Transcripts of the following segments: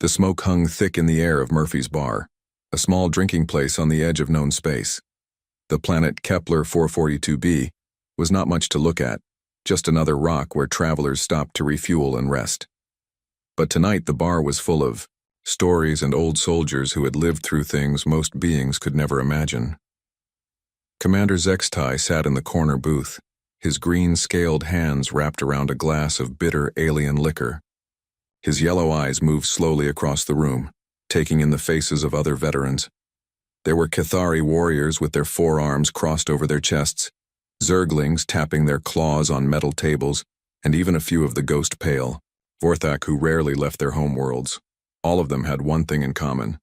The smoke hung thick in the air of Murphy's Bar, a small drinking place on the edge of known space. The planet Kepler 442b was not much to look at, just another rock where travelers stopped to refuel and rest. But tonight the bar was full of stories and old soldiers who had lived through things most beings could never imagine. Commander Zextai sat in the corner booth, his green-scaled hands wrapped around a glass of bitter alien liquor. His yellow eyes moved slowly across the room, taking in the faces of other veterans. There were Cathari warriors with their forearms crossed over their chests, Zerglings tapping their claws on metal tables, and even a few of the Ghost Pale, Vorthak who rarely left their homeworlds. All of them had one thing in common.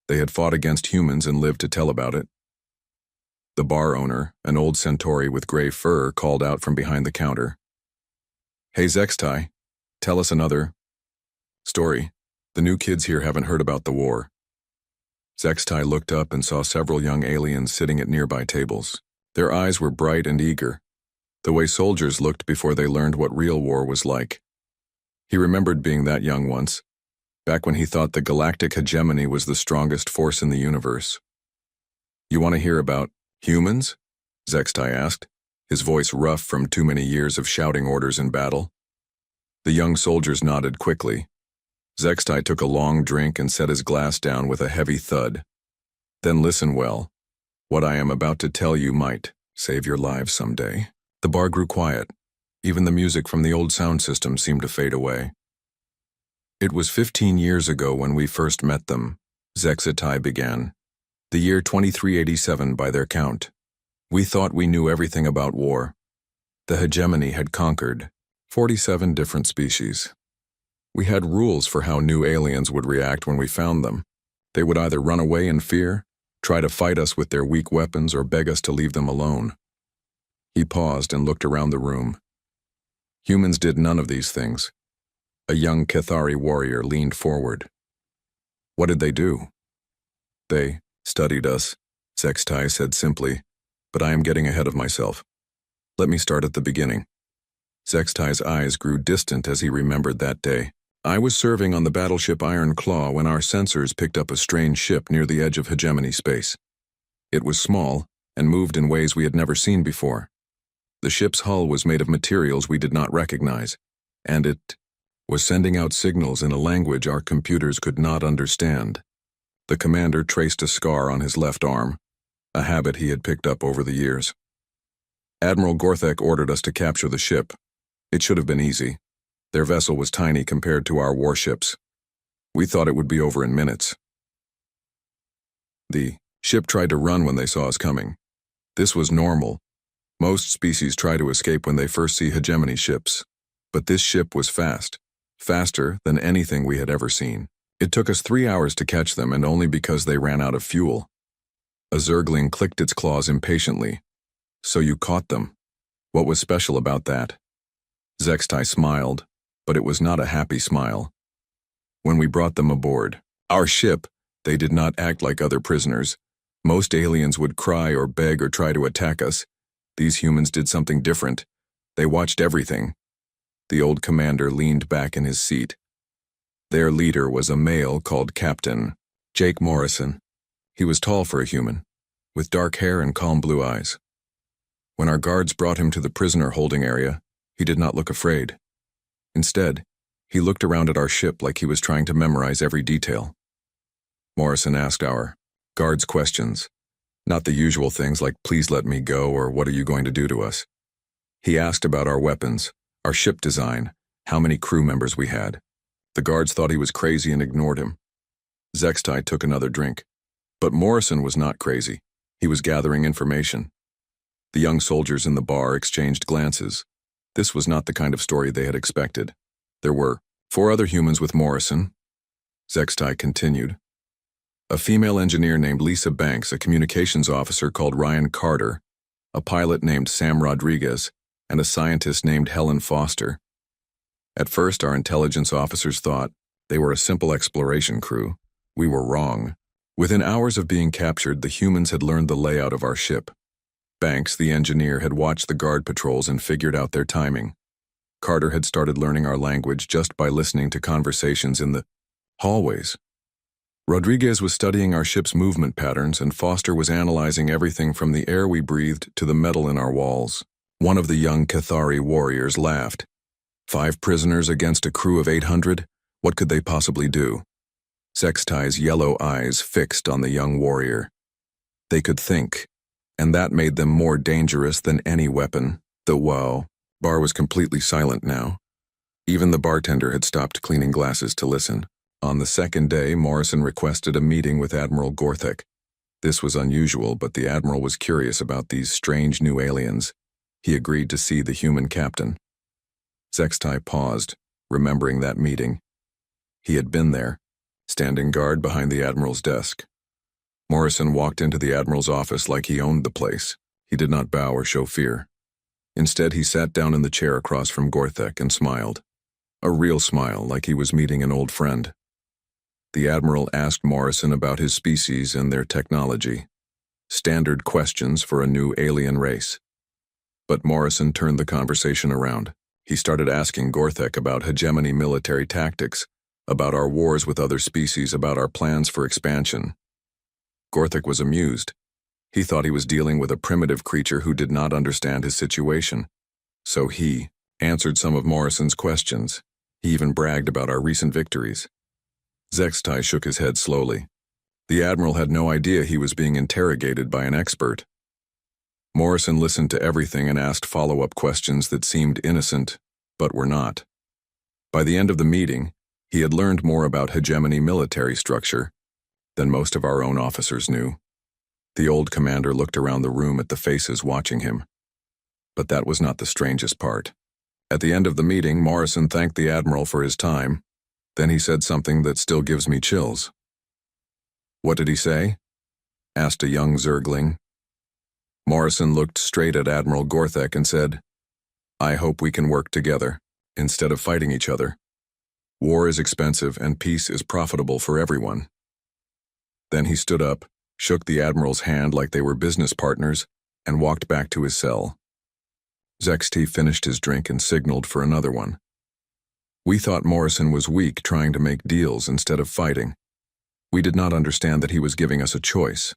They had fought against humans and lived to tell about it. The bar owner, an old centauri with gray fur, called out from behind the counter. "Hey Zextai, tell us another story. The new kids here haven't heard about the war." Zextai looked up and saw several young aliens sitting at nearby tables. Their eyes were bright and eager, the way soldiers looked before they learned what real war was like. He remembered being that young once, back when he thought the galactic hegemony was the strongest force in the universe. "You want to hear about humans?" Zextai asked, his voice rough from too many years of shouting orders in battle. The young soldiers nodded quickly. Zextai took a long drink and set his glass down with a heavy thud. "Then listen well. What I am about to tell you might save your lives someday." The bar grew quiet. Even the music from the old sound system seemed to fade away. "It was 15 years ago when we first met them," Zextai began. "The year 2387 by their count. We thought we knew everything about war. The hegemony had conquered 47 different species. We had rules for how new aliens would react when we found them. They would either run away in fear, try to fight us with their weak weapons, or beg us to leave them alone." He paused and looked around the room. Humans did none of these things. A young Cathari warrior leaned forward. "What did they do?" "They studied us," Zextai said simply, "but I am getting ahead of myself. Let me start at the beginning." Zextai's eyes grew distant as he remembered that day. "I was serving on the battleship Iron Claw when our sensors picked up a strange ship near the edge of hegemony space. It was small and moved in ways we had never seen before. The ship's hull was made of materials we did not recognize, and it was sending out signals in a language our computers could not understand." The commander traced a scar on his left arm, a habit he had picked up over the years. "Admiral Gorthek ordered us to capture the ship. It should have been easy. Their vessel was tiny compared to our warships. We thought it would be over in minutes. The ship tried to run when they saw us coming. This was normal. Most species try to escape when they first see hegemony ships. But this ship was fast, faster than anything we had ever seen. It took us 3 hours to catch them, and only because they ran out of fuel." A Zergling clicked its claws impatiently. "So you caught them. What was special about that?" Zextai smiled, but it was not a happy smile. "When we brought them aboard our ship, they did not act like other prisoners. Most aliens would cry or beg or try to attack us. These humans did something different. They watched everything." The old commander leaned back in his seat. Their leader was a male called Captain Jake Morrison. He was tall for a human, with dark hair and calm blue eyes. When our guards brought him to the prisoner holding area, he did not look afraid. Instead, he looked around at our ship like he was trying to memorize every detail. Morrison asked our guards questions, not the usual things like "please let me go" or "what are you going to do to us?" He asked about our weapons, our ship design, how many crew members we had. The guards thought he was crazy and ignored him. Zextai took another drink. But Morrison was not crazy. He was gathering information. The young soldiers in the bar exchanged glances. This was not the kind of story they had expected. There were 4 other humans with Morrison. Zextai continued. A female engineer named Lisa Banks, a communications officer called Ryan Carter, a pilot named Sam Rodriguez, and a scientist named Helen Foster. At first, our intelligence officers thought they were a simple exploration crew. We were wrong. Within hours of being captured, the humans had learned the layout of our ship. Banks, the engineer, had watched the guard patrols and figured out their timing. Carter had started learning our language just by listening to conversations in the Hallways. Rodriguez was studying our ship's movement patterns, and Foster was analyzing everything from the air we breathed to the metal in our walls. One of the young Cathari warriors laughed. 5 prisoners against a crew of 800? What could they possibly do? Sextai's yellow eyes fixed on the young warrior. They could think, and that made them more dangerous than any weapon. The bar was completely silent now. Even the bartender had stopped cleaning glasses to listen. On the second day, Morrison requested a meeting with Admiral Gorthek. This was unusual, but the Admiral was curious about these strange new aliens. He agreed to see the human captain. Sextai paused, remembering that meeting. He had been there, standing guard behind the Admiral's desk. Morrison walked into the Admiral's office like he owned the place. He did not bow or show fear. Instead, he sat down in the chair across from Gorthek and smiled. A real smile, like he was meeting an old friend. The Admiral asked Morrison about his species and their technology. Standard questions for a new alien race. But Morrison turned the conversation around. He started asking Gorthek about hegemony military tactics, about our wars with other species, about our plans for expansion. Gorthek was amused. He thought he was dealing with a primitive creature who did not understand his situation. So he answered some of Morrison's questions. He even bragged about our recent victories. Sextai shook his head slowly. The Admiral had no idea he was being interrogated by an expert. Morrison listened to everything and asked follow-up questions that seemed innocent, but were not. By the end of the meeting, he had learned more about hegemony military structure than most of our own officers knew. The old commander looked around the room at the faces watching him. But that was not the strangest part. At the end of the meeting, Morrison thanked the Admiral for his time. Then he said something that still gives me chills. "What did he say?" asked a young Zergling. Morrison looked straight at Admiral Gorthek and said, "I hope we can work together, instead of fighting each other. War is expensive and peace is profitable for everyone." Then he stood up, shook the Admiral's hand like they were business partners, and walked back to his cell. Sextai finished his drink and signaled for another one. We thought Morrison was weak, trying to make deals instead of fighting. We did not understand that he was giving us a choice: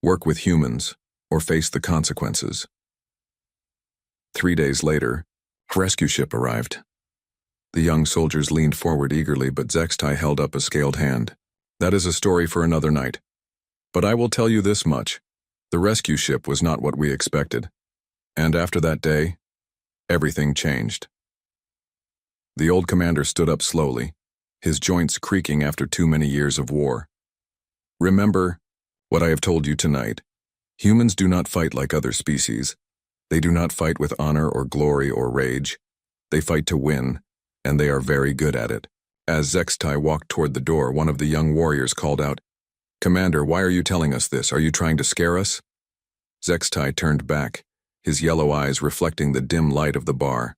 work with humans or face the consequences. 3 days later, a rescue ship arrived. The young soldiers leaned forward eagerly, but Sextai held up a scaled hand. "That is a story for another night. But I will tell you this much: the rescue ship was not what we expected. And after that day, everything changed." The old commander stood up slowly, his joints creaking after too many years of war. "Remember what I have told you tonight. Humans do not fight like other species. They do not fight with honor or glory or rage. They fight to win, and they are very good at it." As Sextai walked toward the door, one of the young warriors called out, "Commander, why are you telling us this? Are you trying to scare us?" Sextai turned back, his yellow eyes reflecting the dim light of the bar.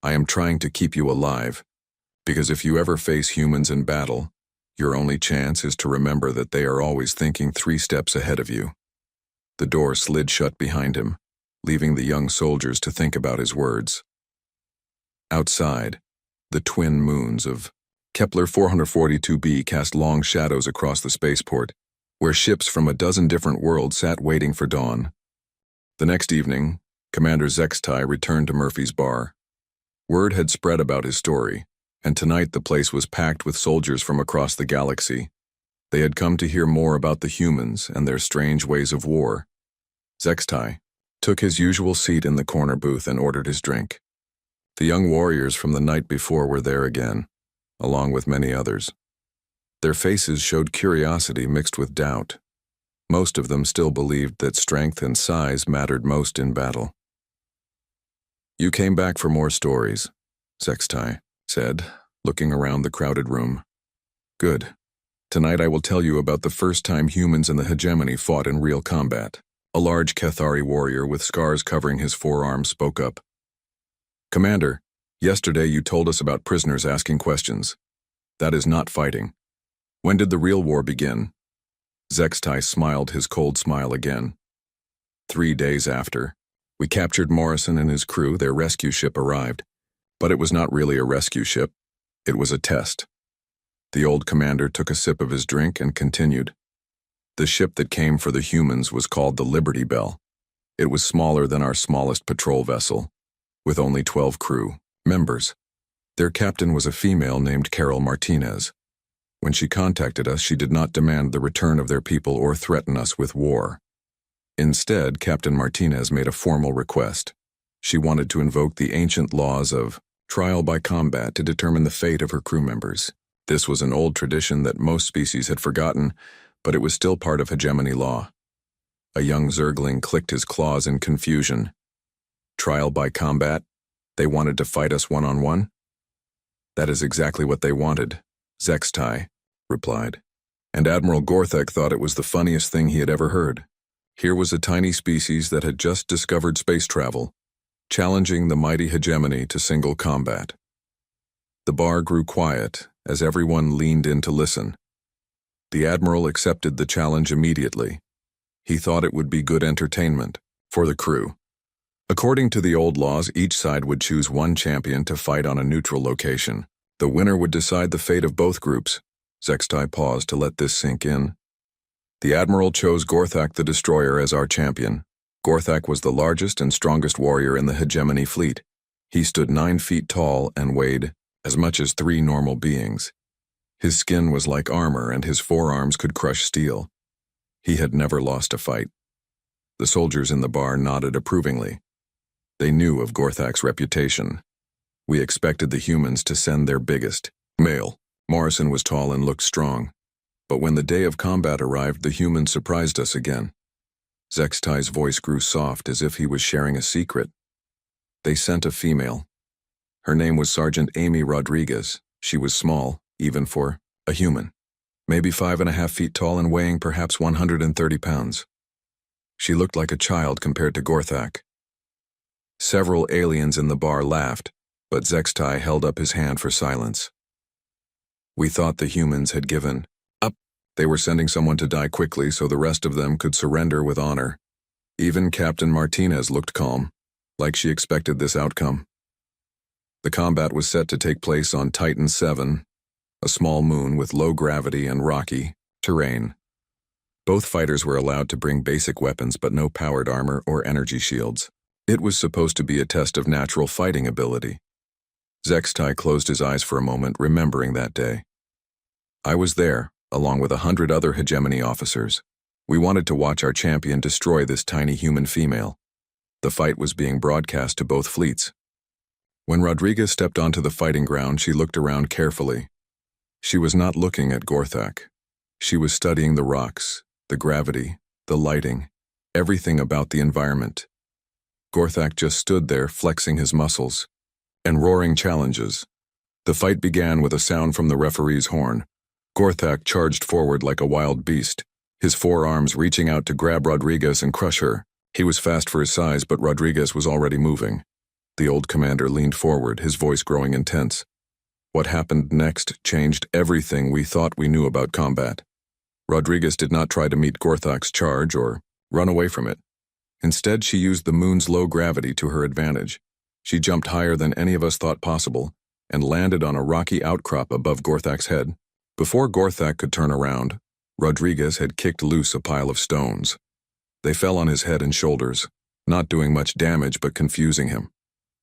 "I am trying to keep you alive, because if you ever face humans in battle, your only chance is to remember that they are always thinking 3 steps ahead of you." The door slid shut behind him, leaving the young soldiers to think about his words. Outside, the twin moons of Kepler 442b cast long shadows across the spaceport, where ships from a dozen different worlds sat waiting for dawn. The next evening, Commander Sextai returned to Murphy's bar. Word had spread about his story, and tonight the place was packed with soldiers from across the galaxy. They had come to hear more about the humans and their strange ways of war. Sextai took his usual seat in the corner booth and ordered his drink. The young warriors from the night before were there again, along with many others. Their faces showed curiosity mixed with doubt. Most of them still believed that strength and size mattered most in battle. "You came back for more stories," Sextai said, looking around the crowded room. "Good. Tonight I will tell you about the first time humans in the hegemony fought in real combat." A large Cathari warrior with scars covering his forearms spoke up. "Commander, yesterday you told us about prisoners asking questions. That is not fighting. When did the real war begin?" Sextai smiled his cold smile again. 3 days after. We captured Morrison and his crew. Their rescue ship arrived. But it was not really a rescue ship. It was a test. The old commander took a sip of his drink and continued. The ship that came for the humans was called the Liberty Bell. It was smaller than our smallest patrol vessel, with only 12 crew members. Their captain was a female named Carol Martinez. When she contacted us, she did not demand the return of their people or threaten us with war. Instead, Captain Martinez made a formal request. She wanted to invoke the ancient laws of trial by combat to determine the fate of her crew members. This was an old tradition that most species had forgotten, but it was still part of hegemony law. A young Zergling clicked his claws in confusion. Trial by combat? They wanted to fight us one-on-one? That is exactly what they wanted, Zextai replied. And Admiral Gorthek thought it was the funniest thing he had ever heard. Here was a tiny species that had just discovered space travel, challenging the mighty hegemony to single combat. The bar grew quiet as everyone leaned in to listen. The Admiral accepted the challenge immediately. He thought it would be good entertainment for the crew. According to the old laws, each side would choose one champion to fight on a neutral location. The winner would decide the fate of both groups. Zextai paused to let this sink in. The Admiral chose Gorthak the Destroyer as our champion. Gorthak was the largest and strongest warrior in the hegemony fleet. He stood 9 feet tall and weighed as much as 3 normal beings. His skin was like armor and his forearms could crush steel. He had never lost a fight. The soldiers in the bar nodded approvingly. They knew of Gorthak's reputation. We expected the humans to send their biggest male. Morrison was tall and looked strong. But when the day of combat arrived, the humans surprised us again. Zextai's voice grew soft as if he was sharing a secret. They sent a female. Her name was Sergeant Amy Rodriguez. She was small, even for a human. Maybe 5.5 feet tall and weighing perhaps 130 pounds. She looked like a child compared to Gorthak. Several aliens in the bar laughed, but Zextai held up his hand for silence. We thought the humans had given up. They were sending someone to die quickly so the rest of them could surrender with honor. Even Captain Martinez looked calm, like she expected this outcome. The combat was set to take place on Titan 7, a small moon with low gravity and rocky terrain. Both fighters were allowed to bring basic weapons but no powered armor or energy shields. It was supposed to be a test of natural fighting ability. Zextai closed his eyes for a moment, remembering that day. I was there, along with 100 other hegemony officers. We wanted to watch our champion destroy this tiny human female. The fight was being broadcast to both fleets. When Rodriguez stepped onto the fighting ground, she looked around carefully. She was not looking at Gorthak. She was studying the rocks, the gravity, the lighting, everything about the environment. Gorthak just stood there, flexing his muscles and roaring challenges. The fight began with a sound from the referee's horn. Gorthak charged forward like a wild beast, his forearms reaching out to grab Rodriguez and crush her. He was fast for his size, but Rodriguez was already moving. The old commander leaned forward, his voice growing intense. What happened next changed everything we thought we knew about combat. Rodriguez did not try to meet Gorthak's charge or run away from it. Instead, she used the moon's low gravity to her advantage. She jumped higher than any of us thought possible and landed on a rocky outcrop above Gorthak's head. Before Gorthak could turn around, Rodriguez had kicked loose a pile of stones. They fell on his head and shoulders, not doing much damage but confusing him.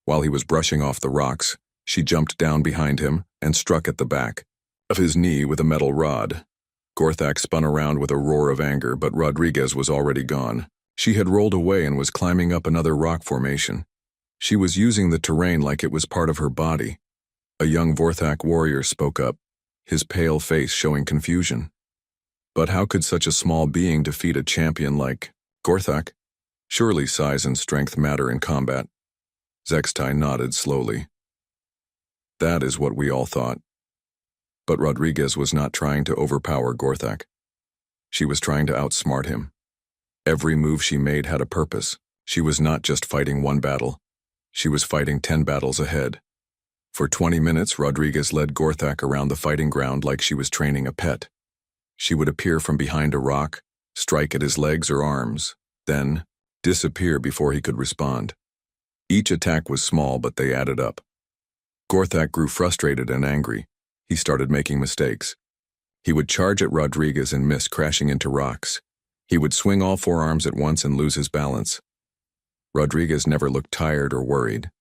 While he was brushing off the rocks, she jumped down behind him and struck at the back of his knee with a metal rod. Gorthak spun around with a roar of anger, but Rodriguez was already gone. She had rolled away and was climbing up another rock formation. She was using the terrain like it was part of her body. A young Vorthak warrior spoke up, his pale face showing confusion. But how could such a small being defeat a champion like Gorthak? Surely size and strength matter in combat. Zextai nodded slowly. That is what we all thought. But Rodriguez was not trying to overpower Gorthak. She was trying to outsmart him. Every move she made had a purpose. She was not just fighting one battle. She was fighting 10 battles ahead. For 20 minutes, Rodriguez led Gorthak around the fighting ground like she was training a pet. She would appear from behind a rock, strike at his legs or arms, then disappear before he could respond. Each attack was small, but they added up. Gorthak grew frustrated and angry. he started making mistakes. He would charge at Rodriguez and miss, crashing into rocks. He would swing all four arms at once and lose his balance. Rodriguez never looked tired or worried.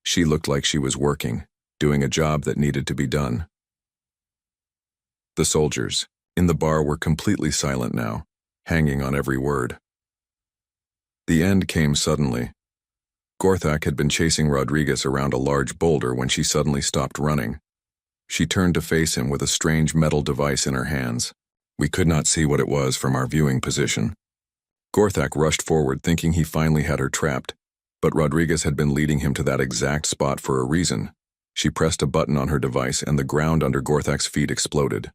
She looked like she was working, doing a job that needed to be done. The soldiers in the bar were completely silent now, hanging on every word. The end came suddenly. Gorthak had been chasing Rodriguez around a large boulder when she suddenly stopped running. She turned to face him with a strange metal device in her hands. We could not see what it was from our viewing position. Gorthak rushed forward thinking he finally had her trapped, but Rodriguez had been leading him to that exact spot for a reason. She pressed a button on her device and the ground under Gorthak's feet exploded.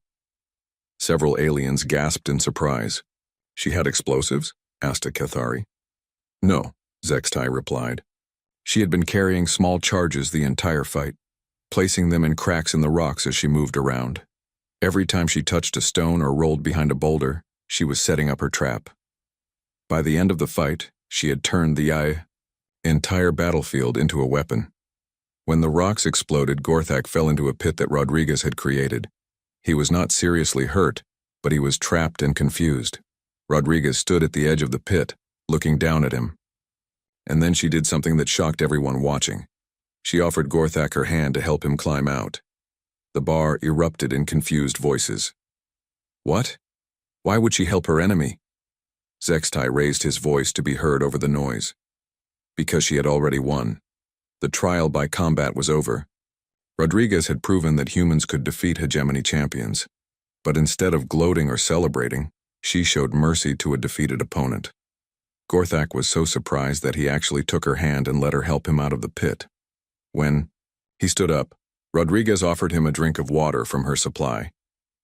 Several aliens gasped in surprise. She had explosives? Asked a Cathari. No, Zextai replied. She had been carrying small charges the entire fight, placing them in cracks in the rocks as she moved around. Every time she touched a stone or rolled behind a boulder, she was setting up her trap. By the end of the fight, she had turned the entire battlefield into a weapon. When the rocks exploded, Gorthak fell into a pit that Rodriguez had created. He was not seriously hurt, but he was trapped and confused. Rodriguez stood at the edge of the pit, looking down at him. And then she did something that shocked everyone watching. She offered Gorthak her hand to help him climb out. The bar erupted in confused voices. What? Why would she help her enemy? Zextai raised his voice to be heard over the noise. Because she had already won. The trial by combat was over. Rodriguez had proven that humans could defeat hegemony champions, but instead of gloating or celebrating, she showed mercy to a defeated opponent. Gorthak was so surprised that he actually took her hand and let her help him out of the pit. When he stood up, Rodriguez offered him a drink of water from her supply.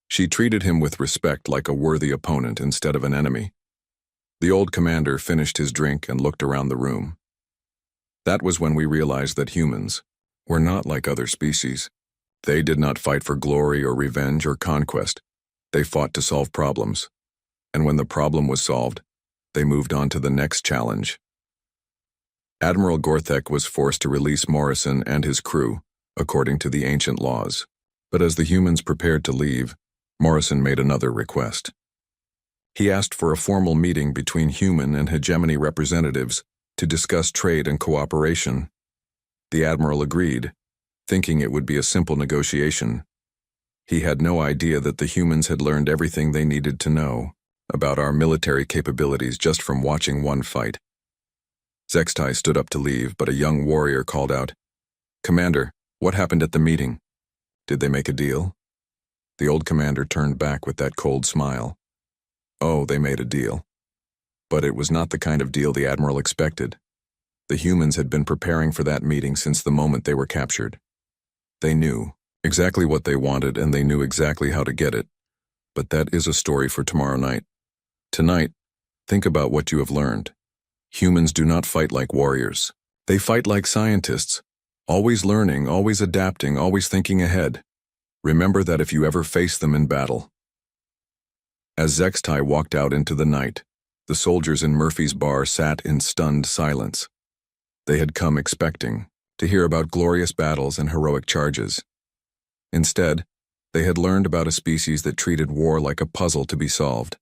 She treated him with respect like a worthy opponent instead of an enemy. The old commander finished his drink and looked around the room. That was when we realized that humans were not like other species. They did not fight for glory or revenge or conquest. They fought to solve problems. And when the problem was solved, they moved on to the next challenge. Admiral Gorthak was forced to release Morrison and his crew, according to the ancient laws. But as the humans prepared to leave, Morrison made another request. He asked for a formal meeting between human and hegemony representatives to discuss trade and cooperation. The admiral agreed, thinking it would be a simple negotiation. He had no idea that the humans had learned everything they needed to know about our military capabilities just from watching one fight. Zextai stood up to leave, but a young warrior called out, "Commander, what happened at the meeting? Did they make a deal?" The old commander turned back with that cold smile. Oh, they made a deal. But it was not the kind of deal the admiral expected. The humans had been preparing for that meeting since the moment they were captured. They knew exactly what they wanted and they knew exactly how to get it. But that is a story for tomorrow night. Tonight, think about what you have learned. Humans do not fight like warriors. They fight like scientists, always learning, always adapting, always thinking ahead. Remember that if you ever face them in battle. As Zextai walked out into the night, the soldiers in Murphy's bar sat in stunned silence. They had come expecting to hear about glorious battles and heroic charges. Instead, they had learned about a species that treated war like a puzzle to be solved.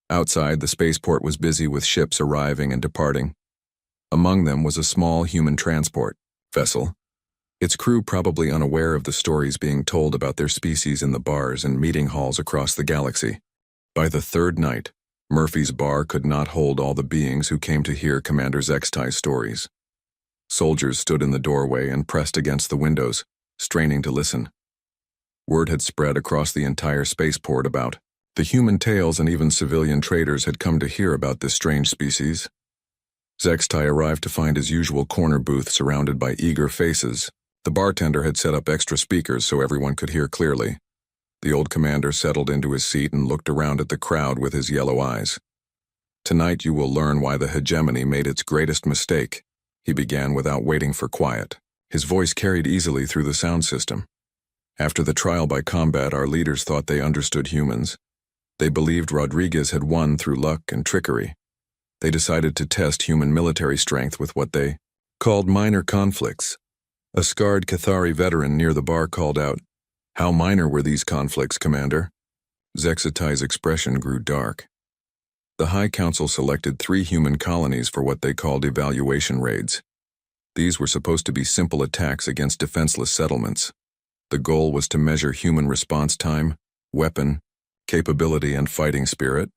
Outside, the spaceport was busy with ships arriving and departing. Among them was a small human transport vessel, its crew probably unaware of the stories being told about their species in the bars and meeting halls across the galaxy. By the third night, Murphy's bar could not hold all the beings who came to hear Commander Zextai's stories. Soldiers stood in the doorway and pressed against the windows, straining to listen. Word had spread across the entire spaceport about the human tales, and even civilian traders had come to hear about this strange species. Zextai arrived to find his usual corner booth surrounded by eager faces. The bartender had set up extra speakers so everyone could hear clearly. The old commander settled into his seat and looked around at the crowd with his yellow eyes. "Tonight you will learn why the hegemony made its greatest mistake," he began without waiting for quiet. His voice carried easily through the sound system. "After the trial by combat, our leaders thought they understood humans. They believed Rodriguez had won through luck and trickery. They decided to test human military strength with what they called minor conflicts." A scarred Cathari veteran near the bar called out, How minor were these conflicts, Commander? Zexatai's expression grew dark. The High Council selected 3 human colonies for what they called evaluation raids. These were supposed to be simple attacks against defenseless settlements. The goal was to measure human response time, weapon, capability, and fighting spirit.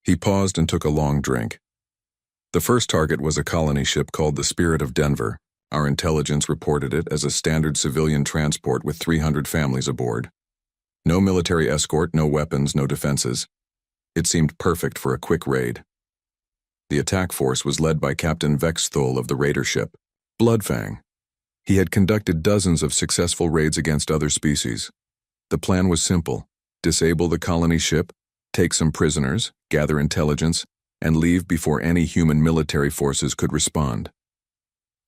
He paused and took a long drink. The first target was a colony ship called the Spirit of Denver. Our intelligence reported it as a standard civilian transport with 300 families aboard. No military escort, no weapons, no defenses. It seemed perfect for a quick raid. The attack force was led by Captain Vexthul of the raider ship, Bloodfang. He had conducted dozens of successful raids against other species. The plan was simple: disable the colony ship, take some prisoners, gather intelligence, and leave before any human military forces could respond.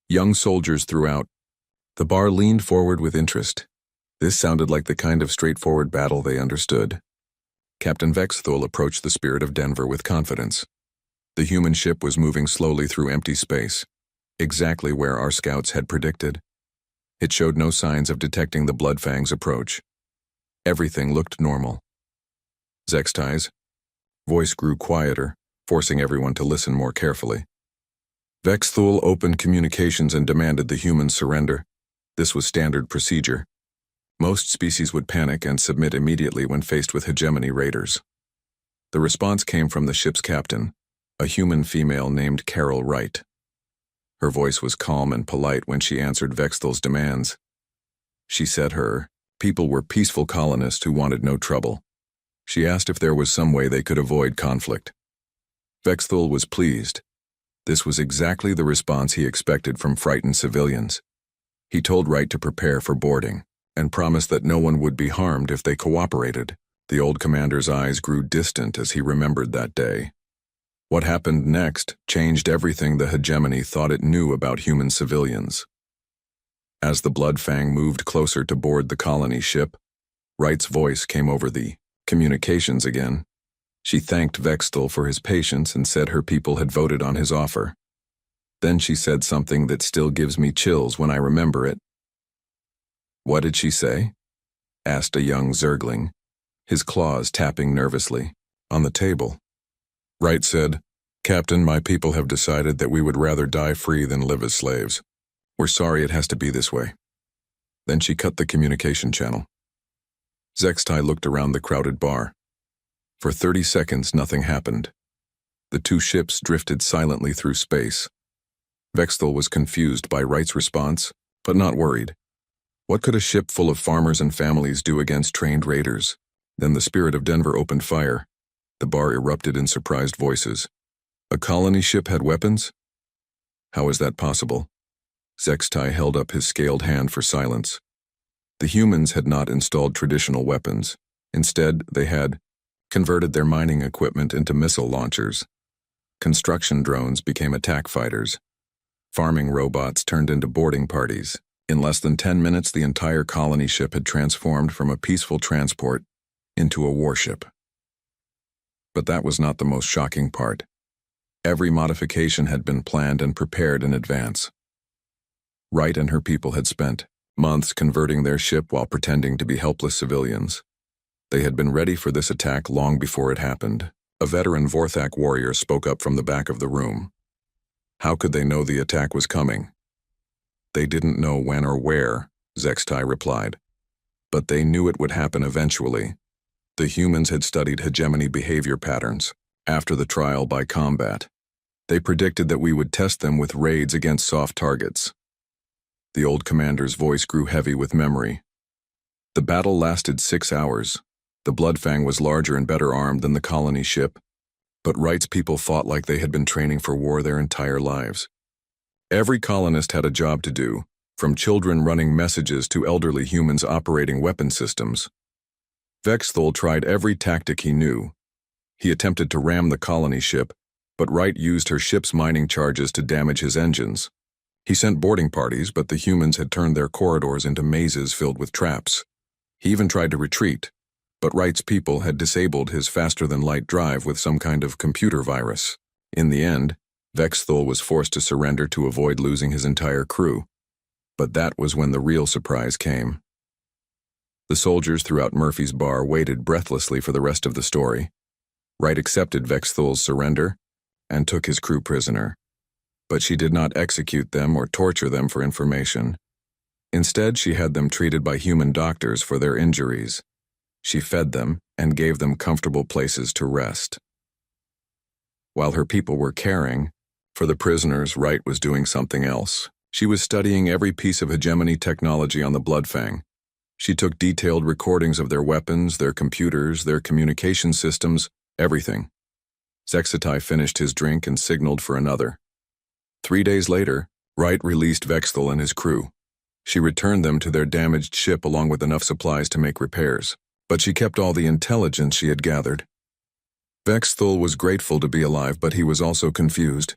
Young soldiers throughout. The bar leaned forward with interest. This sounded like the kind of straightforward battle they understood. Captain Vexthul approached the Spirit of Denver with confidence. The human ship was moving slowly through empty space, exactly where our scouts had predicted. It showed no signs of detecting the Bloodfang's approach. Everything looked normal. Zexatai's voice grew quieter, forcing everyone to listen more carefully. Vexthul opened communications and demanded the humans surrender. This was standard procedure. Most species would panic and submit immediately when faced with hegemony raiders. The response came from the ship's captain, a human female named Carol Wright. Her voice was calm and polite when she answered Vexthul's demands. She said her people were peaceful colonists who wanted no trouble. She asked if there was some way they could avoid conflict. Vexthul was pleased. This was exactly the response he expected from frightened civilians. He told Wright to prepare for boarding, and promised that no one would be harmed if they cooperated. The old commander's eyes grew distant as he remembered that day. What happened next changed everything the hegemony thought it knew about human civilians. As the Bloodfang moved closer to board the colony ship, Wright's voice came over the communications again. She thanked Vexthul for his patience and said her people had voted on his offer. Then she said something that still gives me chills when I remember it. "What did she say?" asked a young Zergling, his claws tapping nervously on the table. Wright said, "Captain, my people have decided that we would rather die free than live as slaves. We're sorry it has to be this way." Then she cut the communication channel. Zexatai looked around the crowded bar. For 30 seconds, nothing happened. The 2 ships drifted silently through space. Vexthul was confused by Wright's response, but not worried. What could a ship full of farmers and families do against trained raiders? Then the Spirit of Denver opened fire. The bar erupted in surprised voices. A colony ship had weapons? How is that possible? Zexatai held up his scaled hand for silence. The humans had not installed traditional weapons. Instead, they had converted their mining equipment into missile launchers. Construction drones became attack fighters. Farming robots turned into boarding parties. In less than 10 minutes, the entire colony ship had transformed from a peaceful transport into a warship. But that was not the most shocking part. Every modification had been planned and prepared in advance. Wright and her people had spent months converting their ship while pretending to be helpless civilians. They had been ready for this attack long before it happened. A veteran Vorthak warrior spoke up from the back of the room. How could they know the attack was coming? They didn't know when or where, Zexatai replied. But they knew it would happen eventually. The humans had studied hegemony behavior patterns after the trial by combat. They predicted that we would test them with raids against soft targets. The old commander's voice grew heavy with memory. The battle lasted 6 hours. The Bloodfang was larger and better armed than the colony ship, but Wright's people fought like they had been training for war their entire lives. Every colonist had a job to do, from children running messages to elderly humans operating weapon systems. Vexthul tried every tactic he knew. He attempted to ram the colony ship, but Wright used her ship's mining charges to damage his engines. He sent boarding parties, but the humans had turned their corridors into mazes filled with traps. He even tried to retreat, but Wright's people had disabled his faster-than-light drive with some kind of computer virus. In the end, Vexthul was forced to surrender to avoid losing his entire crew. But that was when the real surprise came. The soldiers throughout Murphy's bar waited breathlessly for the rest of the story. Wright accepted Vexthul's surrender and took his crew prisoner. But she did not execute them or torture them for information. Instead, she had them treated by human doctors for their injuries. She fed them and gave them comfortable places to rest. While her people were caring for the prisoners, Wright was doing something else. She was studying every piece of hegemony technology on the Bloodfang. She took detailed recordings of their weapons, their computers, their communication systems, everything. Zextai finished his drink and signaled for another. 3 days later, Wright released Vexthul and his crew. She returned them to their damaged ship along with enough supplies to make repairs, but she kept all the intelligence she had gathered. Vexthul was grateful to be alive, but he was also confused.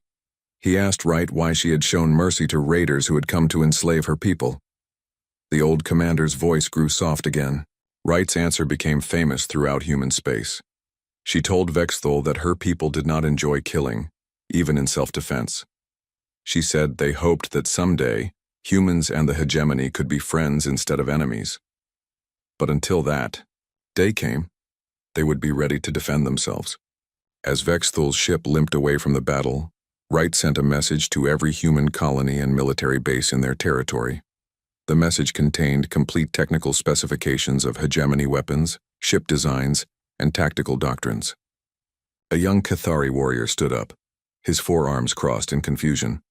He asked Wright why she had shown mercy to raiders who had come to enslave her people. The old commander's voice grew soft again. Wright's answer became famous throughout human space. She told Vexthul that her people did not enjoy killing, even in self-defense. She said they hoped that someday, humans and the hegemony could be friends instead of enemies. But until that day came, they would be ready to defend themselves. As Vexthul's ship limped away from the battle, Wright sent a message to every human colony and military base in their territory. The message contained complete technical specifications of hegemony weapons, ship designs, and tactical doctrines. A young Cathari warrior stood up, his forearms crossed in confusion.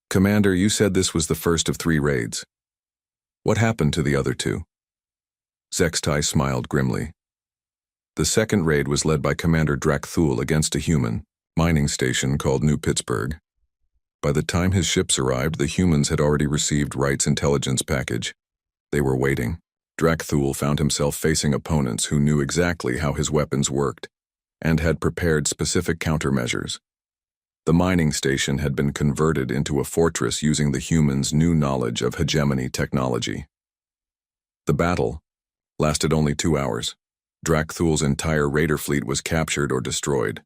"Commander, you said this was the first of 3 raids. What happened to the other 2? Zextai smiled grimly. The second raid was led by Commander Drakthul against a human mining station called New Pittsburgh. By the time his ships arrived, the humans had already received Wright's intelligence package. They were waiting. Drakthul found himself facing opponents who knew exactly how his weapons worked and had prepared specific countermeasures. The mining station had been converted into a fortress using the humans' new knowledge of hegemony technology. The battle lasted only 2 hours. Drakthul's entire raider fleet was captured or destroyed.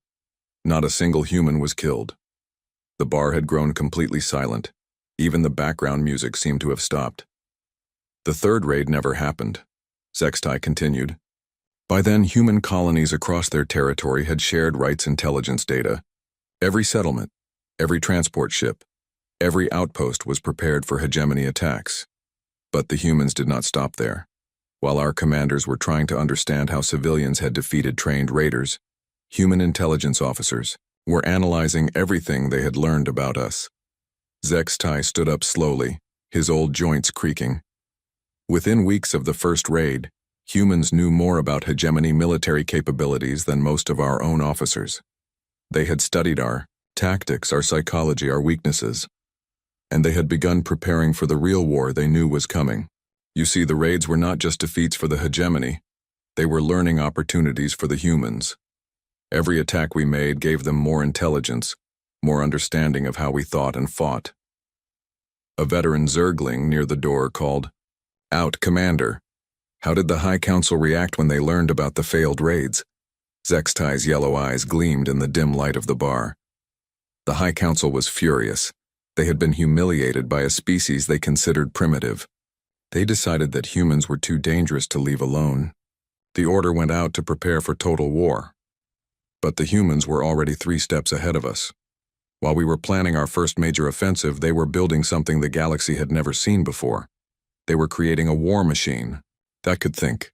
Not a single human was killed. The bar had grown completely silent. Even the background music seemed to have stopped. The third raid never happened, Zextai continued. By then, human colonies across their territory had shared Wright's intelligence data. Every settlement, every transport ship, every outpost was prepared for hegemony attacks. But the humans did not stop there. While our commanders were trying to understand how civilians had defeated trained raiders, human intelligence officers were analyzing everything they had learned about us. Zextai stood up slowly, his old joints creaking. Within weeks of the first raid, humans knew more about hegemony military capabilities than most of our own officers. They had studied our tactics, our psychology, our weaknesses, and they had begun preparing for the real war they knew was coming. You see, the raids were not just defeats for the hegemony. They were learning opportunities for the humans. Every attack we made gave them more intelligence, more understanding of how we thought and fought. A veteran Zergling near the door called, "Out, Commander." How did the High Council react when they learned about the failed raids? Zextai's yellow eyes gleamed in the dim light of the bar. The High Council was furious. They had been humiliated by a species they considered primitive. They decided that humans were too dangerous to leave alone. The order went out to prepare for total war. But the humans were already 3 steps ahead of us. While we were planning our first major offensive, they were building something the galaxy had never seen before. They were creating a war machine that could think.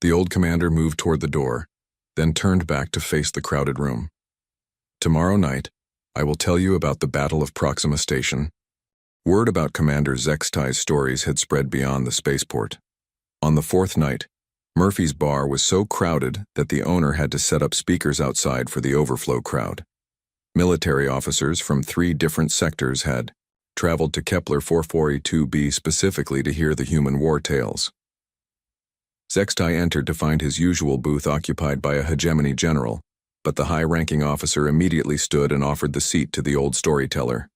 The old commander moved toward the door, then turned back to face the crowded room. "Tomorrow night, I will tell you about the Battle of Proxima Station." Word about Commander Zextai's stories had spread beyond the spaceport. On the 4th night, Murphy's bar was so crowded that the owner had to set up speakers outside for the overflow crowd. Military officers from 3 different sectors had traveled to Kepler 442b specifically to hear the human war tales. Zextai entered to find his usual booth occupied by a hegemony general, but the high-ranking officer immediately stood and offered the seat to the old storyteller.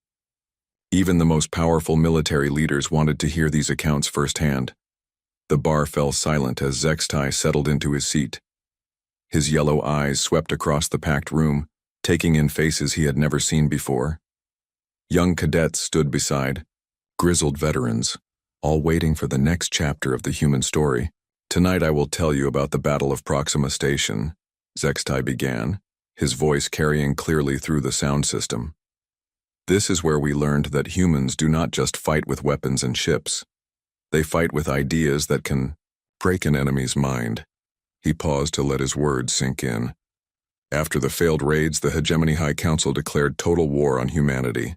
Even the most powerful military leaders wanted to hear these accounts firsthand. The bar fell silent as Zextai settled into his seat. His yellow eyes swept across the packed room, taking in faces he had never seen before. Young cadets stood beside grizzled veterans. all waiting for the next chapter of the human story. Tonight I will tell you about the Battle of Proxima Station, Zextai began, his voice carrying clearly through the sound system. This is where we learned that humans do not just fight with weapons and ships. They fight with ideas that can break an enemy's mind. He paused to let his words sink in. After the failed raids, the Hegemony High Council declared total war on humanity.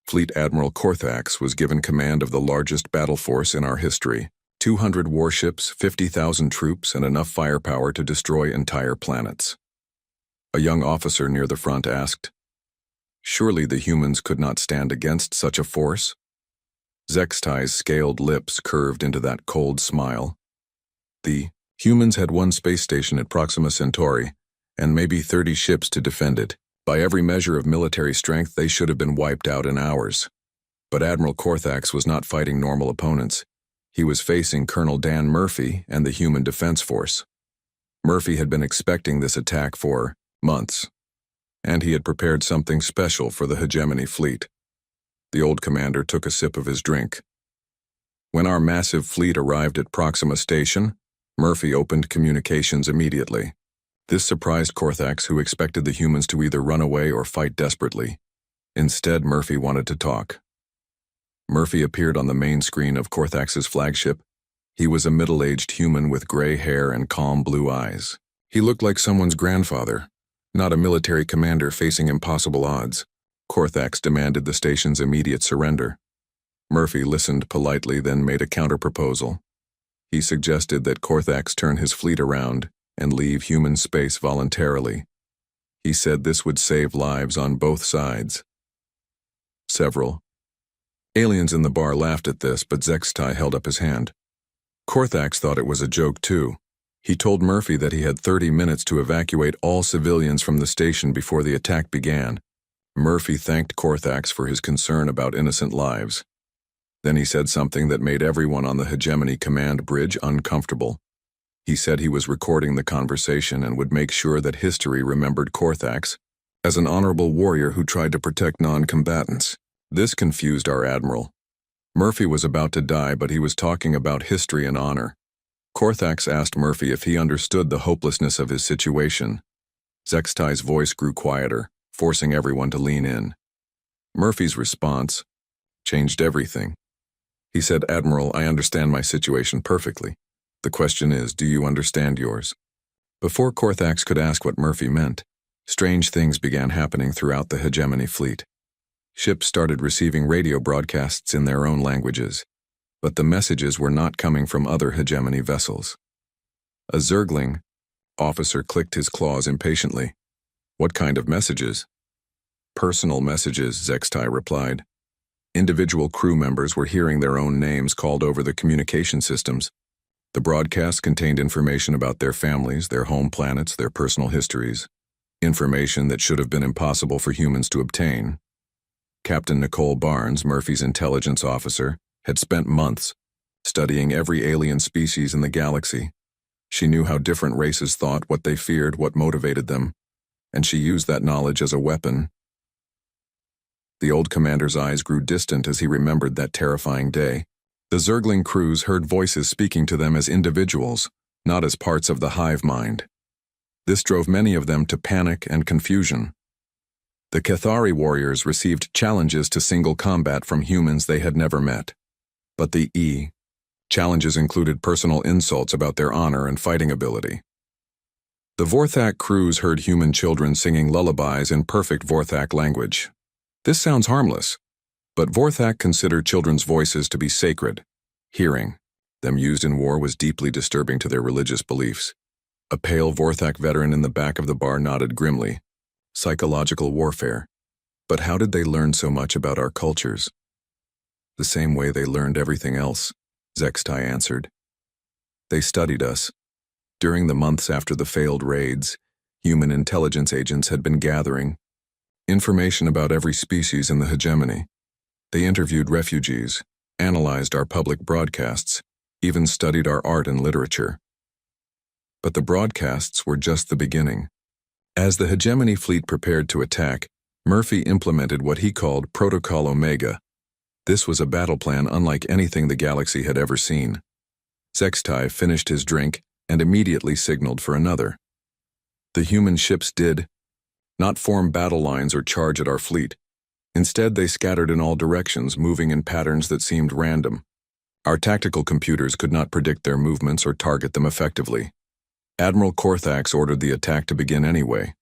Fleet Admiral Korthax was given command of the largest battle force in our history. 200 warships, 50,000 troops, and enough firepower to destroy entire planets. A young officer near the front asked, "Surely the humans could not stand against such a force?" Zextai's scaled lips curved into that cold smile. The humans had one space station at Proxima Centauri, and maybe 30 ships to defend it. By every measure of military strength, they should have been wiped out in hours. But Admiral Korthax was not fighting normal opponents. He was facing Colonel Dan Murphy and the Human Defense Force. Murphy had been expecting this attack for months, and he had prepared something special for the Hegemony fleet. The old commander took a sip of his drink. When our massive fleet arrived at Proxima Station, Murphy opened communications immediately. This surprised Korthax, who expected the humans to either run away or fight desperately. Instead, Murphy wanted to talk. Murphy appeared on the main screen of Korthax's flagship. He was a middle-aged human with gray hair and calm blue eyes. He looked like someone's grandfather, not a military commander facing impossible odds. Korthax demanded the station's immediate surrender. Murphy listened politely, then made a counter-proposal. He suggested that Korthax turn his fleet around and leave human space voluntarily. He said this would save lives on both sides. Several aliens in the bar laughed at this, but Zextai held up his hand. Korthax thought it was a joke too. He told Murphy that he had 30 minutes to evacuate all civilians from the station before the attack began. Murphy thanked Korthax for his concern about innocent lives. Then he said something that made everyone on the Hegemony command bridge uncomfortable. He said he was recording the conversation and would make sure that history remembered Korthax as an honorable warrior who tried to protect non-combatants. This confused our admiral. Murphy was about to die, but he was talking about history and honor. Korthax asked Murphy if he understood the hopelessness of his situation. Zextai's voice grew quieter, forcing everyone to lean in. Murphy's response changed everything. He said, "Admiral, I understand my situation perfectly. The question is, do you understand yours?" Before Korthax could ask what Murphy meant, strange things began happening throughout the Hegemony fleet. Ships started receiving radio broadcasts in their own languages, but the messages were not coming from other Hegemony vessels. A Zergling officer clicked his claws impatiently. "What kind of messages?" "Personal messages," Zextai replied. Individual crew members were hearing their own names called over the communication systems. The broadcast contained information about their families, their home planets, their personal histories, information that should have been impossible for humans to obtain. Captain Nicole Barnes, Murphy's intelligence officer, had spent months studying every alien species in the galaxy. She knew how different races thought, what they feared, what motivated them, and she used that knowledge as a weapon. The old commander's eyes grew distant as he remembered that terrifying day. The Zergling crews heard voices speaking to them as individuals, not as parts of the hive mind. This drove many of them to panic and confusion. The Cathari warriors received challenges to single combat from humans they had never met. But the challenges included personal insults about their honor and fighting ability. The Vorthak crews heard human children singing lullabies in perfect Vorthak language. This sounds harmless, but Vorthak considered children's voices to be sacred. Hearing them used in war was deeply disturbing to their religious beliefs. A pale Vorthak veteran in the back of the bar nodded grimly. Psychological warfare. But how did they learn so much about our cultures? The same way they learned everything else, Zextai answered. They studied us. During the months after the failed raids, human intelligence agents had been gathering information about every species in the Hegemony. They interviewed refugees, analyzed our public broadcasts, even studied our art and literature. But the broadcasts were just the beginning. As the Hegemony fleet prepared to attack, Murphy implemented what he called Protocol Omega. This was a battle plan unlike anything the galaxy had ever seen. Zextai finished his drink and immediately signaled for another. The human ships did not form battle lines or charge at our fleet. Instead, they scattered in all directions, moving in patterns that seemed random. Our tactical computers could not predict their movements or target them effectively. Admiral Korthax ordered the attack to begin anyway.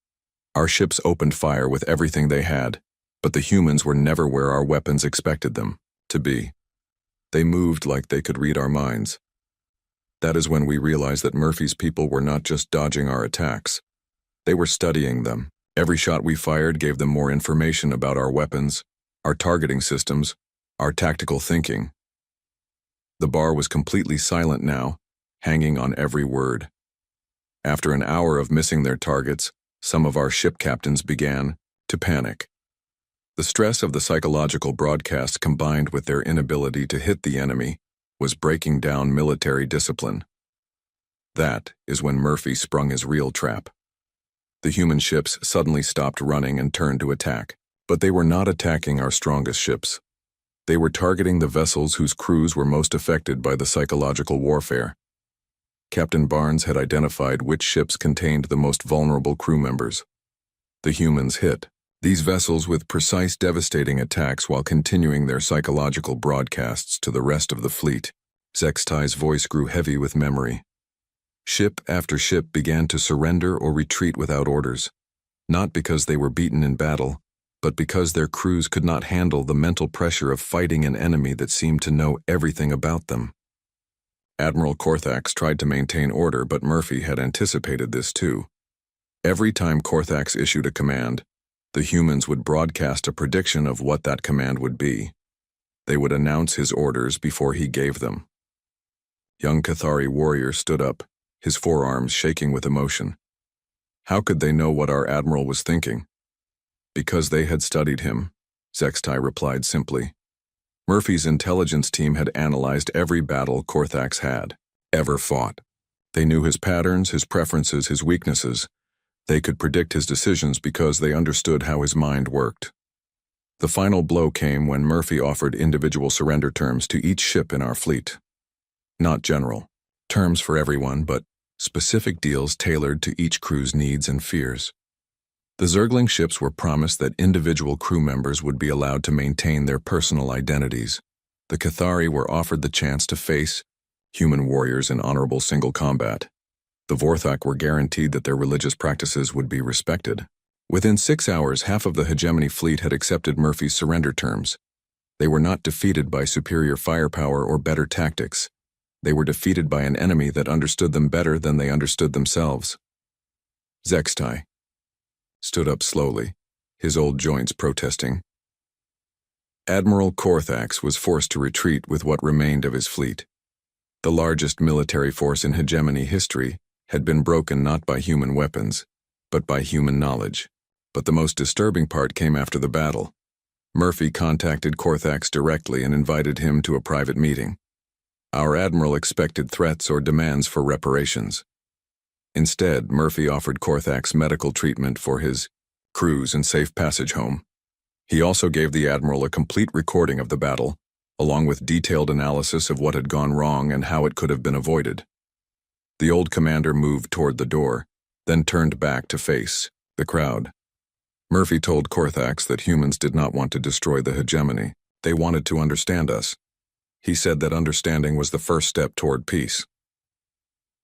Our ships opened fire with everything they had, but the humans were never where our weapons expected them to be. They moved like they could read our minds. That is when we realized that Murphy's people were not just dodging our attacks. They were studying them. Every shot we fired gave them more information about our weapons, our targeting systems, our tactical thinking. The bar was completely silent now, hanging on every word. After an hour of missing their targets, some of our ship captains began to panic. The stress of the psychological broadcast combined with their inability to hit the enemy was breaking down military discipline. That is when Murphy sprung his real trap. The human ships suddenly stopped running and turned to attack, but they were not attacking our strongest ships. They were targeting the vessels whose crews were most affected by the psychological warfare. Captain Barnes had identified which ships contained the most vulnerable crew members. The humans hit these vessels with precise, devastating attacks while continuing their psychological broadcasts to the rest of the fleet. Zextai's voice grew heavy with memory. Ship after ship began to surrender or retreat without orders, not because they were beaten in battle, but because their crews could not handle the mental pressure of fighting an enemy that seemed to know everything about them. Admiral Korthax tried to maintain order, but Murphy had anticipated this too. Every time Korthax issued a command, the humans would broadcast a prediction of what that command would be. They would announce his orders before he gave them. Young Cathari warrior stood up, his forearms shaking with emotion. How could they know what our admiral was thinking? Because they had studied him, Zextai replied simply. Murphy's intelligence team had analyzed every battle Korthax had ever fought. They knew his patterns, his preferences, his weaknesses. They could predict his decisions because they understood how his mind worked. The final blow came when Murphy offered individual surrender terms to each ship in our fleet. Not general terms for everyone, but specific deals tailored to each crew's needs and fears. The Zergling ships were promised that individual crew members would be allowed to maintain their personal identities. The Cathari were offered the chance to face human warriors in honorable single combat. The Vorthok were guaranteed that their religious practices would be respected. Within 6 hours, half of the hegemony fleet had accepted Murphy's surrender terms. They were not defeated by superior firepower or better tactics. They were defeated by an enemy that understood them better than they understood themselves. Zextai stood up slowly, his old joints protesting. Admiral Korthax was forced to retreat with what remained of his fleet. The largest military force in hegemony history had been broken not by human weapons, but by human knowledge. But the most disturbing part came after the battle. Murphy contacted Korthax directly and invited him to a private meeting. Our admiral expected threats or demands for reparations. Instead, Murphy offered Korthax medical treatment for his crews and safe passage home. He also gave the admiral a complete recording of the battle, along with detailed analysis of what had gone wrong and how it could have been avoided. The old commander moved toward the door, then turned back to face the crowd. Murphy told Korthax that humans did not want to destroy the hegemony. They wanted to understand us. He said that understanding was the first step toward peace.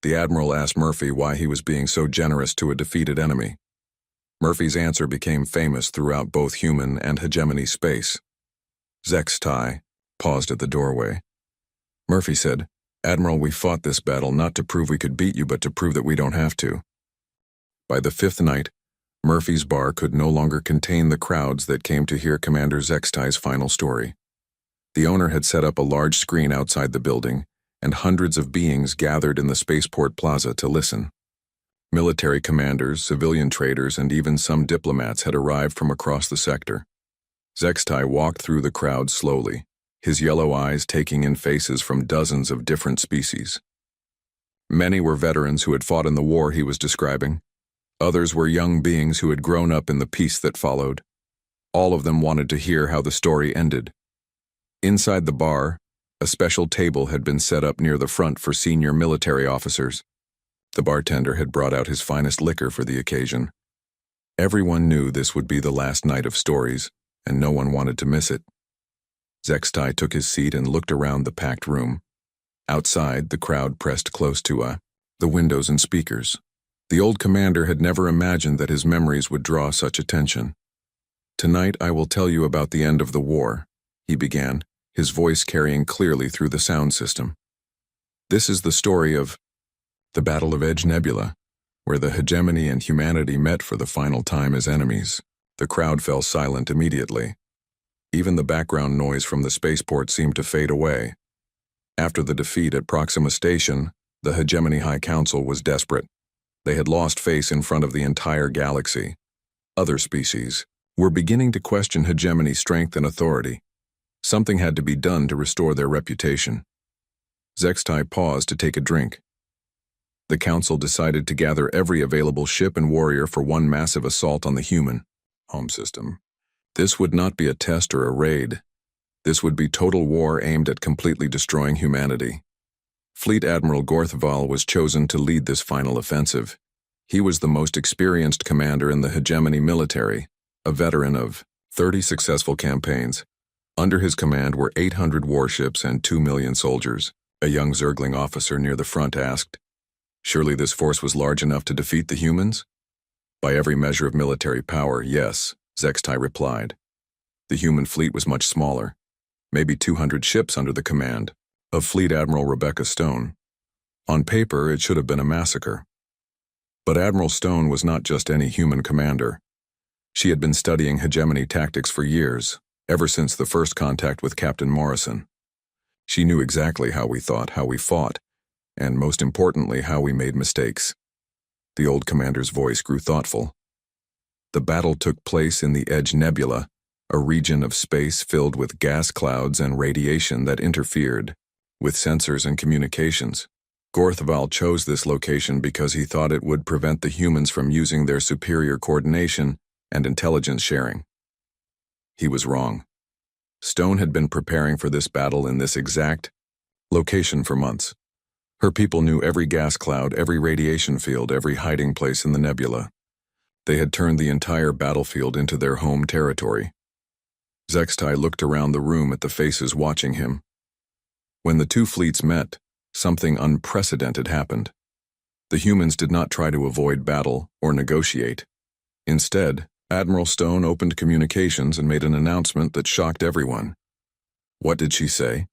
The admiral asked Murphy why he was being so generous to a defeated enemy. Murphy's answer became famous throughout both human and hegemony space. Zextai paused at the doorway. Murphy said, "Admiral, we fought this battle not to prove we could beat you, but to prove that we don't have to." By the 5th night, Murphy's bar could no longer contain the crowds that came to hear Commander Zextai's final story. The owner had set up a large screen outside the building, and hundreds of beings gathered in the spaceport plaza to listen. Military commanders, civilian traders, and even some diplomats had arrived from across the sector. Zextai walked through the crowd slowly, his yellow eyes taking in faces from dozens of different species. Many were veterans who had fought in the war he was describing. Others were young beings who had grown up in the peace that followed. All of them wanted to hear how the story ended. Inside the bar, a special table had been set up near the front for senior military officers. The bartender had brought out his finest liquor for the occasion. Everyone knew this would be the last night of stories, and no one wanted to miss it. Zextai took his seat and looked around the packed room. Outside, the crowd pressed close to the windows and speakers. The old commander had never imagined that his memories would draw such attention. "Tonight I will tell you about the end of the war," he began, his voice carrying clearly through the sound system. "This is the story of the Battle of Edge Nebula, where the hegemony and humanity met for the final time as enemies." The crowd fell silent immediately. Even the background noise from the spaceport seemed to fade away. After the defeat at Proxima Station, the Hegemony High Council was desperate. They had lost face in front of the entire galaxy. Other species were beginning to question hegemony's strength and authority. Something had to be done to restore their reputation. Zextai paused to take a drink. The council decided to gather every available ship and warrior for one massive assault on the human home system. This would not be a test or a raid. This would be total war aimed at completely destroying humanity. Fleet Admiral Gorthval was chosen to lead this final offensive. He was the most experienced commander in the hegemony military, a veteran of 30 successful campaigns. Under his command were 800 warships and 2 million soldiers. A young Zergling officer near the front asked, "Surely this force was large enough to defeat the humans?" "By every measure of military power, yes," Zextai replied. The human fleet was much smaller, maybe 200 ships under the command of Fleet Admiral Rebecca Stone. On paper, it should have been a massacre. But Admiral Stone was not just any human commander. She had been studying hegemony tactics for years, ever since the first contact with Captain Morrison. She knew exactly how we thought, how we fought, and most importantly, how we made mistakes. The old commander's voice grew thoughtful. The battle took place in the Edge Nebula, a region of space filled with gas clouds and radiation that interfered with sensors and communications. Gorthval chose this location because he thought it would prevent the humans from using their superior coordination and intelligence sharing. He was wrong. Stone had been preparing for this battle in this exact location for months. Her people knew every gas cloud, every radiation field, every hiding place in the nebula. They had turned the entire battlefield into their home territory. Zextai looked around the room at the faces watching him. When the two fleets met, something unprecedented happened. The humans did not try to avoid battle or negotiate. Instead, Admiral Stone opened communications and made an announcement that shocked everyone. "What did she say?"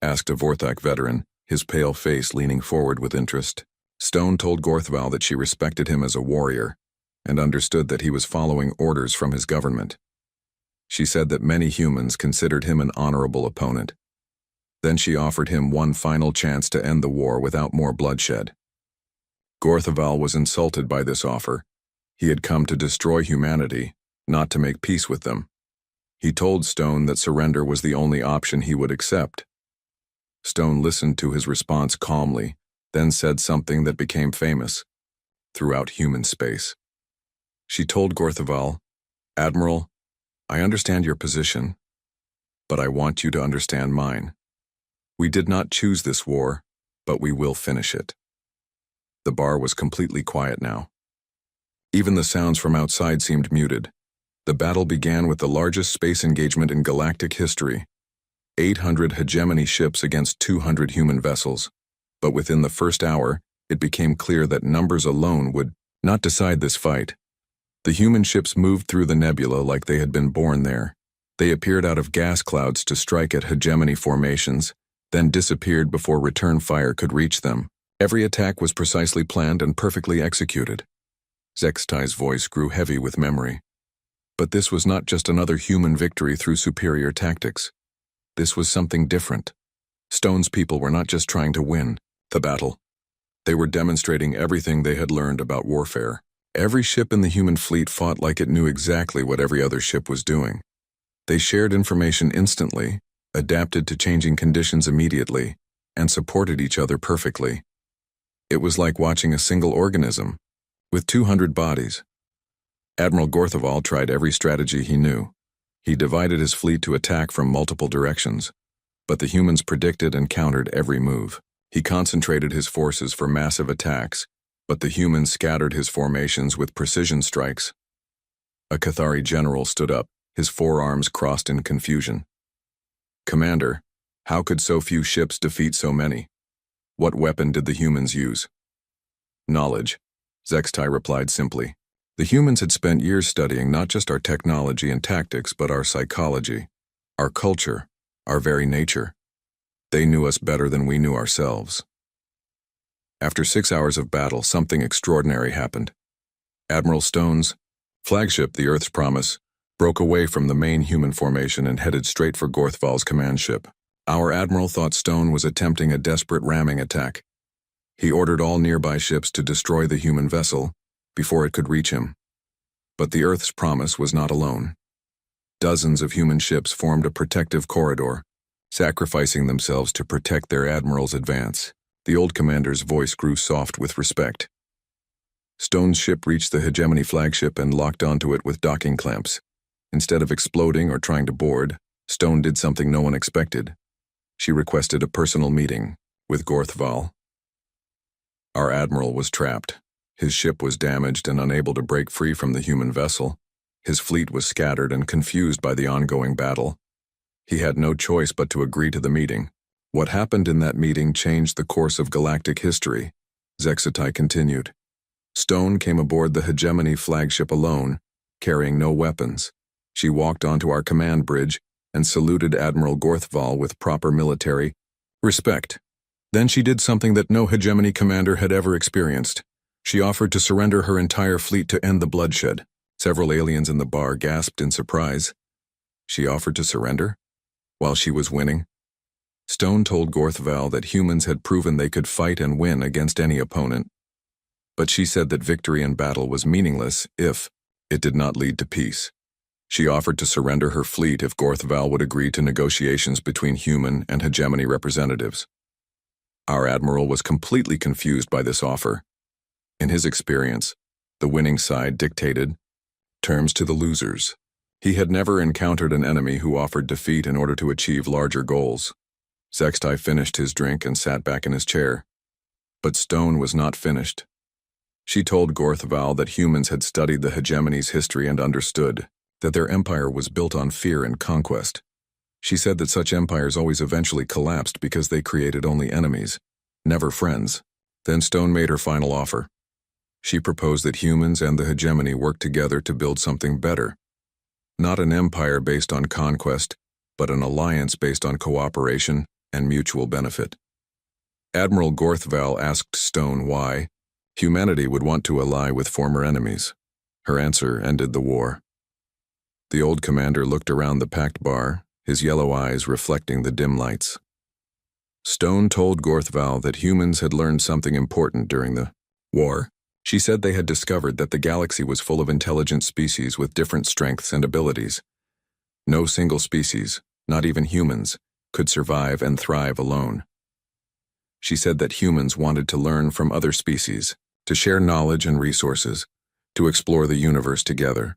asked a Vorthak veteran, his pale face leaning forward with interest. Stone told Gorthval that she respected him as a warrior and understood that he was following orders from his government. She said that many humans considered him an honorable opponent. Then she offered him one final chance to end the war without more bloodshed. Gorthval was insulted by this offer. He had come to destroy humanity, not to make peace with them. He told Stone that surrender was the only option he would accept. Stone listened to his response calmly, then said something that became famous throughout human space. She told Gorthval, "Admiral, I understand your position, but I want you to understand mine. We did not choose this war, but we will finish it." The bar was completely quiet now. Even the sounds from outside seemed muted. The battle began with the largest space engagement in galactic history. 800 hegemony ships against 200 human vessels. But within the first hour, it became clear that numbers alone would not decide this fight. The human ships moved through the nebula like they had been born there. They appeared out of gas clouds to strike at hegemony formations, then disappeared before return fire could reach them. Every attack was precisely planned and perfectly executed. Zextai's voice grew heavy with memory. But this was not just another human victory through superior tactics. This was something different. Stone's people were not just trying to win the battle. They were demonstrating everything they had learned about warfare. Every ship in the human fleet fought like it knew exactly what every other ship was doing. They shared information instantly, adapted to changing conditions immediately, and supported each other perfectly. It was like watching a single organism, with 200 bodies. Admiral Gorthval tried every strategy he knew. He divided his fleet to attack from multiple directions, but the humans predicted and countered every move. He concentrated his forces for massive attacks, but the humans scattered his formations with precision strikes. A Cathari general stood up, his forearms crossed in confusion. "Commander, how could so few ships defeat so many? What weapon did the humans use?" "Knowledge," Zextai replied simply. The humans had spent years studying not just our technology and tactics, but our psychology, our culture, our very nature. They knew us better than we knew ourselves. After 6 hours of battle, something extraordinary happened. Admiral Stone's flagship, the Earth's Promise, broke away from the main human formation and headed straight for Gorthval's command ship. Our admiral thought Stone was attempting a desperate ramming attack. He ordered all nearby ships to destroy the human vessel before it could reach him. But the Earth's Promise was not alone. Dozens of human ships formed a protective corridor, sacrificing themselves to protect their admiral's advance. The old commander's voice grew soft with respect. Stone's ship reached the Hegemony flagship and locked onto it with docking clamps. Instead of exploding or trying to board, Stone did something no one expected. She requested a personal meeting with Gorthval. Our admiral was trapped. His ship was damaged and unable to break free from the human vessel. His fleet was scattered and confused by the ongoing battle. He had no choice but to agree to the meeting. What happened in that meeting changed the course of galactic history, Zextai continued. Stone came aboard the Hegemony flagship alone, carrying no weapons. She walked onto our command bridge and saluted Admiral Gorthval with proper military respect. Then she did something that no Hegemony commander had ever experienced. She offered to surrender her entire fleet to end the bloodshed. Several aliens in the bar gasped in surprise. She offered to surrender? While she was winning? Stone told Gorthval that humans had proven they could fight and win against any opponent. But she said that victory in battle was meaningless if it did not lead to peace. She offered to surrender her fleet if Gorthval would agree to negotiations between human and Hegemony representatives. Our admiral was completely confused by this offer. In his experience, the winning side dictated terms to the losers. He had never encountered an enemy who offered defeat in order to achieve larger goals. Zextai finished his drink and sat back in his chair. But Stone was not finished. She told Gorthval that humans had studied the Hegemony's history and understood that their empire was built on fear and conquest. She said that such empires always eventually collapsed because they created only enemies, never friends. Then Stone made her final offer. She proposed that humans and the Hegemony work together to build something better. Not an empire based on conquest, but an alliance based on cooperation and mutual benefit. Admiral Gorthval asked Stone why humanity would want to ally with former enemies. Her answer ended the war. The old commander looked around the packed bar, his yellow eyes reflecting the dim lights. Stone told Gorthval that humans had learned something important during the war. She said they had discovered that the galaxy was full of intelligent species with different strengths and abilities. No single species, not even humans, could survive and thrive alone. She said that humans wanted to learn from other species, to share knowledge and resources, to explore the universe together.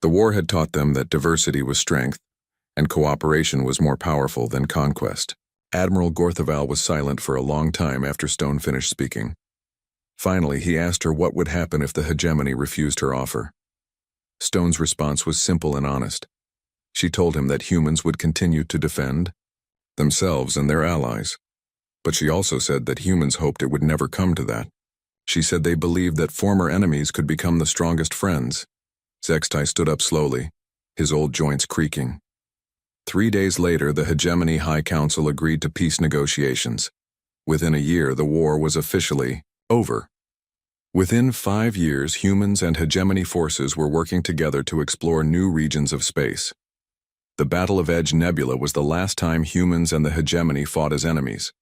The war had taught them that diversity was strength, and cooperation was more powerful than conquest. Admiral Gorthval was silent for a long time after Stone finished speaking. Finally, he asked her what would happen if the Hegemony refused her offer. Stone's response was simple and honest. She told him that humans would continue to defend themselves and their allies. But she also said that humans hoped it would never come to that. She said they believed that former enemies could become the strongest friends. Zextai stood up slowly, his old joints creaking. 3 days later, the Hegemony High Council agreed to peace negotiations. Within a year, the war was officially over. Within 5 years, humans and Hegemony forces were working together to explore new regions of space. The Battle of Edge Nebula was the last time humans and the Hegemony fought as enemies.